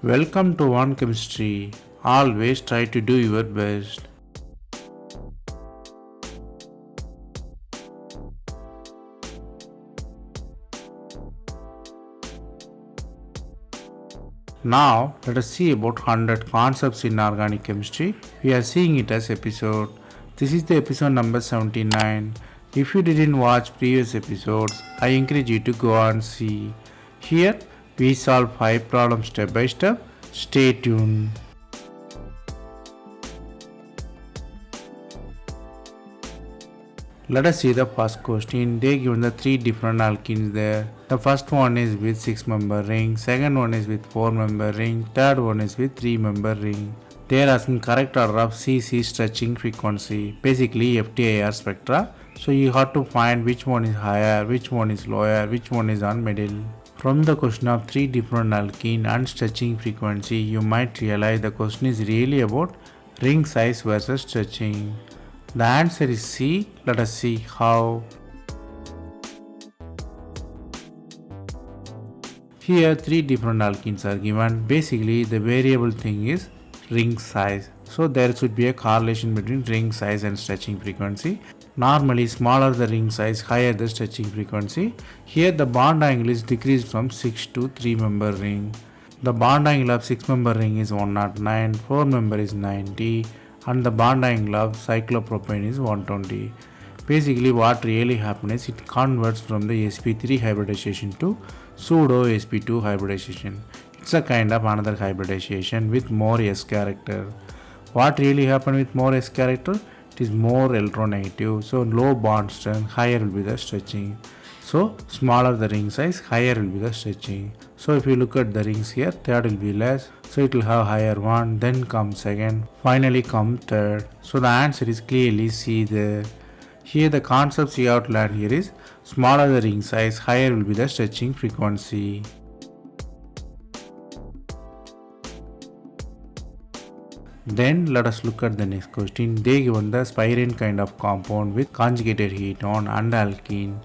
Welcome to One Chemistry. Always try to do your best. Now, let us see about 100 concepts in organic chemistry. We are seeing it as episode. This is the episode number 79. If you didn't watch previous episodes, I encourage you to go and see. Here, we solve 5 problems step by step. Stay tuned. Let us see the first question. They given the 3 different alkenes there. The first one is with 6-member ring, second one is with 4-member ring, third one is with 3-member ring. They are asking correct order of CC stretching frequency, basically FTIR spectra. So you have to find which one is higher, which one is lower, which one is on middle. From the question of 3 different alkene and stretching frequency, you might realize the question is really about ring size versus stretching. The answer is C. Let us see how. Here 3 different alkenes are given. Basically the variable thing is ring size. So there should be a correlation between ring size and stretching frequency. Normally smaller the ring size, higher the stretching frequency. Here the bond angle is decreased from 6 to 3-member ring. The bond angle of 6-member ring is 109, 4-member is 90. And the bond angle of cyclopropane is 120. Basically what really happens is it converts from the sp3 hybridization to pseudo sp2 hybridization. It's a kind of another hybridization with more s character. What really happens with more s character? It is more electronegative, so low bond strength, higher will be the stretching. So smaller the ring size, higher will be the stretching. So if you look at the rings here, third will be less. So it will have higher one, then come second, finally come third. So the answer is clearly C there. Here the concepts you have to learn here is smaller the ring size, higher will be the stretching frequency. Then let us look at the next question. They given the spirene kind of compound with conjugated ketone and alkene.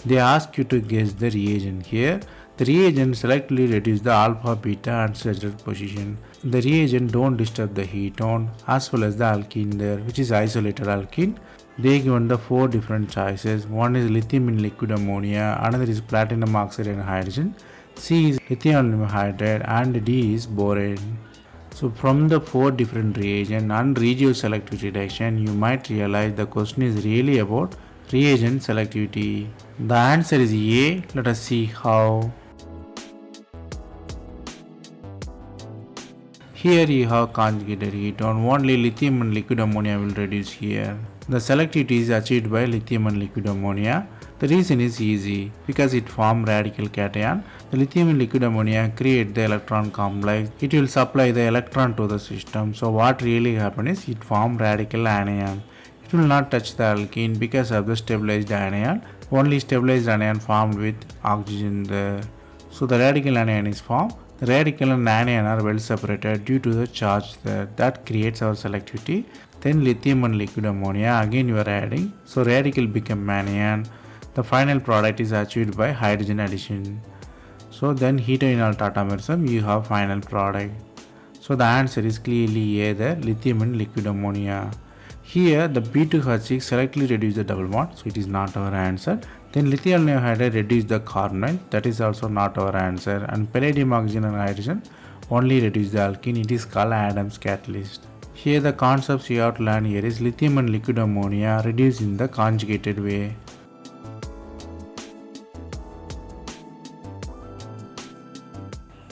They ask you to guess the reagent here. The reagent selectively reduce the alpha, beta and saturated position. The reagent don't disturb the ketone as well as the alkene there, which is isolated alkene. They given the 4 different choices. One is lithium in liquid ammonia, another is platinum oxide and hydrogen, C is lithium aluminum hydride and D is boron. So from the 4 different reagent and regio selectivity reduction, you might realize the question is really about reagent selectivity. The answer is A. Let us see how. Here you have conjugated ketone. Only lithium and liquid ammonia will reduce here. The selectivity is achieved by lithium and liquid ammonia. The reason is easy, because it forms radical cation. The lithium and liquid ammonia create the electron complex. It will supply the electron to the system. So what really happens is it forms radical anion. It will not touch the alkene because of the stabilized anion. Only stabilized anion formed with oxygen there. So the radical anion is formed. The radical and anion are well separated due to the charge there. That creates our selectivity. Then lithium and liquid ammonia again you are adding. So radical become anion. The final product is achieved by hydrogen addition. So then heteroenol tautomerism you have final product. So the answer is clearly A there, lithium and liquid ammonia. Here the B2H6 selectively reduce the double bond, so it is not our answer. Then lithium aluminum hydride reduce the carbonyl, that is also not our answer. And palladium, oxygen and hydrogen only reduce the alkene, it is called Adams catalyst. Here the concepts you have to learn here is lithium and liquid ammonia reduce in the conjugated way.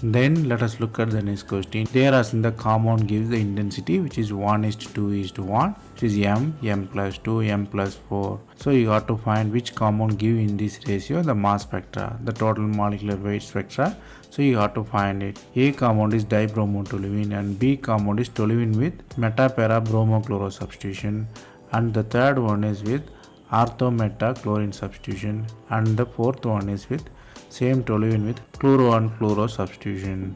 Then let us look at the next question. There as in the compound gives the intensity which is 1:2:1, which is m plus 2, m plus 4. So you have to find which compound give in this ratio the mass spectra, the total molecular weight spectra. So you have to find it. A compound is dibromotoluene and B compound is toluene with metapara bromochloro substitution, and the third one is with orthometachlorine substitution, and the fourth one is with same toluene with chloro and fluoro substitution.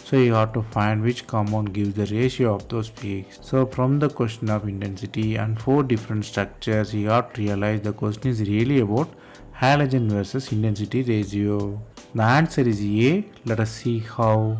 So you have to find which compound gives the ratio of those peaks. So from the question of intensity and 4 different structures, you have to realize the question is really about halogen versus intensity ratio. The answer is A. Let us see how.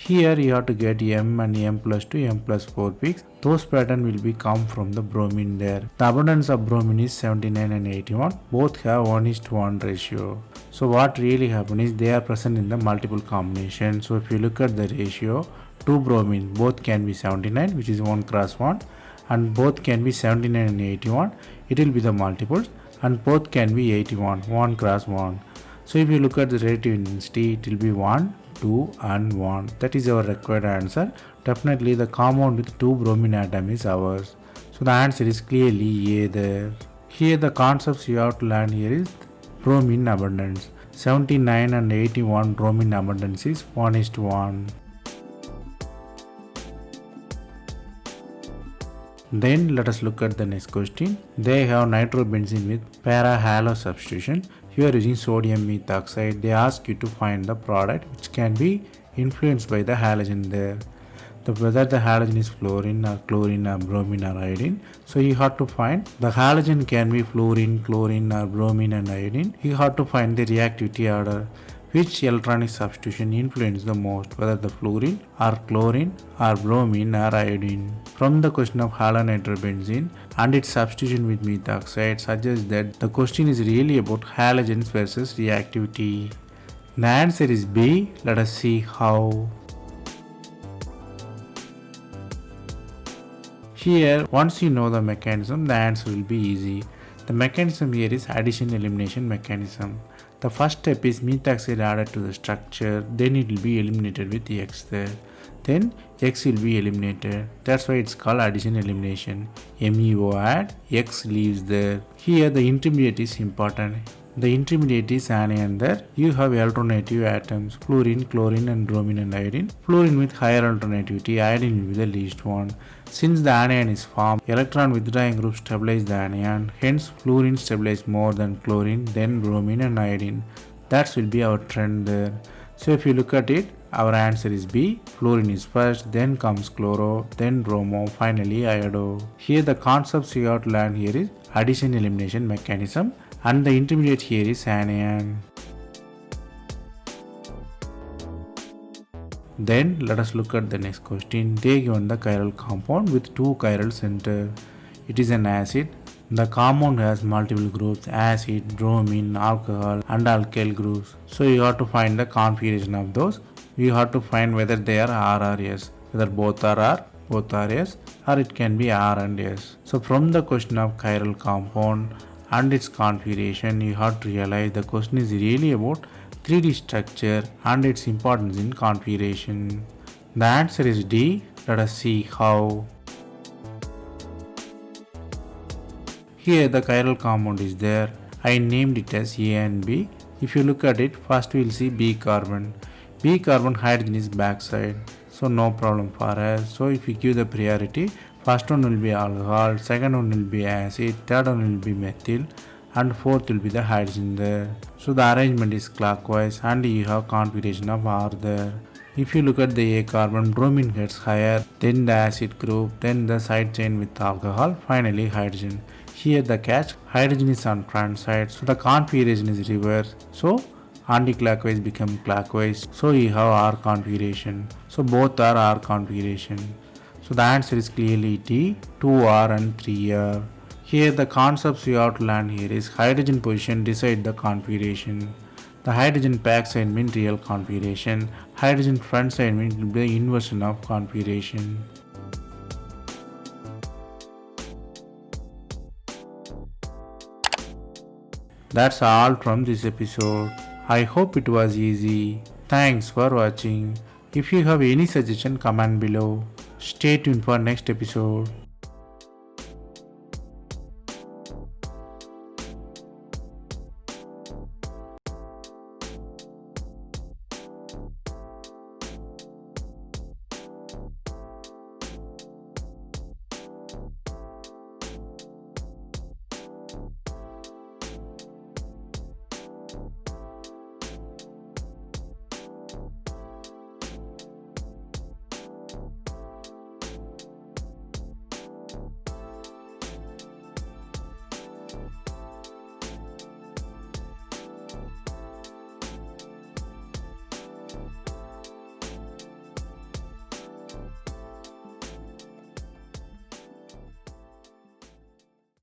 Here you have to get M and M plus 2, M plus 4 peaks. Those pattern will be come from the bromine there. The abundance of bromine is 79 and 81. Both have 1:1 ratio. So what really happen is they are present in the multiple combination. So if you look at the ratio, 2 bromine both can be 79, which is 1 cross 1, and both can be 79 and 81. It will be the multiples, and both can be 81, 1 cross 1. So if you look at the relative intensity, it will be 1, 2 and 1. That is our required answer. Definitely the compound with 2 bromine atom is ours. So the answer is clearly A there. Here the concepts you have to learn here is bromine abundance. 79 and 81 bromine abundance is 1:1. Then let us look at the next question. They have nitrobenzene with para-halo substitution. Here using sodium methoxide, they ask you to find the product which can be influenced by the halogen there. Whether the halogen is fluorine or chlorine or bromine or iodine. So you have to find the halogen can be fluorine, chlorine or bromine and iodine. You have to find the reactivity order. Which electronic substitution influences the most, whether the fluorine or chlorine or bromine or iodine? From the question of halonitrobenzene and its substitution with methoxide suggests that the question is really about halogens versus reactivity. The answer is B. Let us see how. Here, once you know the mechanism, the answer will be easy. The mechanism here is addition elimination mechanism. The first step is methoxide added to the structure, then it will be eliminated with X there. Then X will be eliminated. That's why it's called addition elimination. MEO add, X leaves there. Here the intermediate is important. The intermediate is anion there. You have alternative atoms, fluorine, chlorine and bromine and iodine. Fluorine with higher alternativity, iodine will be the least one. Since the anion is formed, electron withdrawing group stabilize the anion. Hence fluorine stabilize more than chlorine, then bromine and iodine. That will be our trend there. So if you look at it, our answer is B. Fluorine is first, then comes chloro, then bromo, finally iodo. Here the concepts you have to learn here is addition elimination mechanism, and the intermediate here is anion. Then let us look at the next question. They given the chiral compound with 2 chiral center. It is an acid. The compound has multiple groups: acid, bromine, alcohol and alkyl groups. So you have to find the configuration of those. You have to find whether they are R or S. Whether both are R, both are S, or it can be R and S. So from the question of chiral compound and its configuration, you have to realize the question is really about 3D structure and its importance in configuration. The answer is D. Let us see how. Here the chiral compound is there. I named it as A and B. If you look at it, first we will see B carbon. B carbon hydrogen is backside, so no problem for us. So if we give the priority, first one will be alcohol, second one will be acid, third one will be methyl, and fourth will be the hydrogen there. So the arrangement is clockwise and you have configuration of R there. If you look at the A carbon, bromine gets higher, then the acid group, then the side chain with alcohol, finally hydrogen. Here the catch, hydrogen is on front side, so the configuration is reverse. So anti-clockwise become clockwise, so you have R configuration. So both are R configuration. So the answer is clearly D, 2R and 3R. Here the concepts you have to learn here is hydrogen position decide the configuration. The hydrogen back side means real configuration. Hydrogen front side means the inversion of configuration. That's all from this episode. I hope it was easy. Thanks for watching. If you have any suggestion, comment below. Stay tuned for next episode.